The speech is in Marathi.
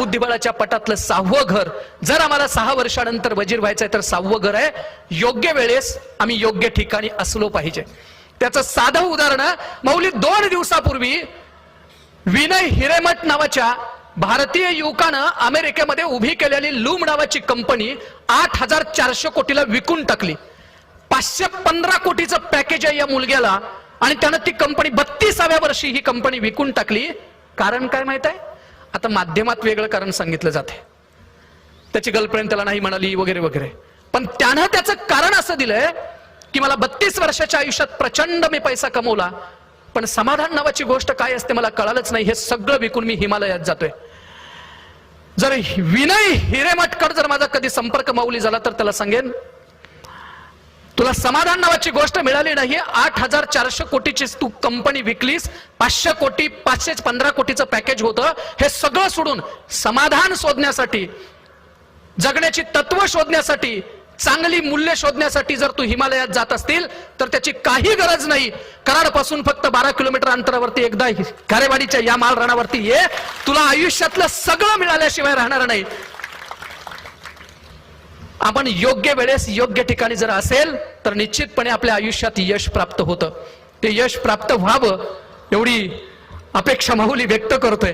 बुद्धिबळाच्या पटातलं 6वं घर, जर आम्हाला 6 वर्षानंतर वजीर व्हायचंय तर 6वं घर आहे. योग्य वेळेस आम्ही योग्य ठिकाणी असलो पाहिजे. त्याचं साधं उदाहरण, मौली 2 दिवसापूर्वी विनय हिरेमठ नावाच्या भारतीय युवकानं अमेरिकेमध्ये उभी केलेली लूम नावाची कंपनी 8,400 कोटीला विकून टाकली. 515 कोटीचं पॅकेज आहे या मुलग्याला, आणि त्यानं ती कंपनी 32व्या वर्षी ही कंपनी विकून टाकली. कारण काय माहित आहे? आता माध्यमात वेगळं कारण सांगितलं जाते, त्याची गर्लफ्रेंड त्याला नाही म्हणाली वगैरे वगैरे, पण त्यानं त्याचं कारण असं दिलंय की मला 32 वर्षाच्या आयुष्यात प्रचंड मी पैसा कमवला, पण समाधान नावाची गोष्ट काय असते मला कळालंच नाही. हे सगळं विकून मी हिमालयात जातोय. जर विनय हिरेमठकर जर माझा कधी संपर्क माऊली झाला तर त्याला सांगेन, तुला समाधान नावाची गोष्ट मिळाली नाही. 8,400 कोटीची तू कंपनी विकलीस, 500 कोटी 515 कोटीचं पॅकेज होतं. हे सगळं सोडून समाधान शोधण्यासाठी, जगण्याची तत्व शोधण्यासाठी, चांगली मूल्य शोधण्यासाठी जर तू हिमालयात जात असतील तर त्याची काही गरज नाही. कराडपासून फक्त 12 किलोमीटर अंतरावरती एकदा खारेवाडीच्या या माल रानावरती ये, तुला आयुष्यातलं सगळं मिळाल्याशिवाय राहणार नाही. आपण योग्य वेळेस योग्य ठिकाणी जर असेल तर निश्चितपणे आपल्या आयुष्यात यश प्राप्त होतं. ते यश प्राप्त व्हावं एवढी अपेक्षा माऊली व्यक्त करतोय.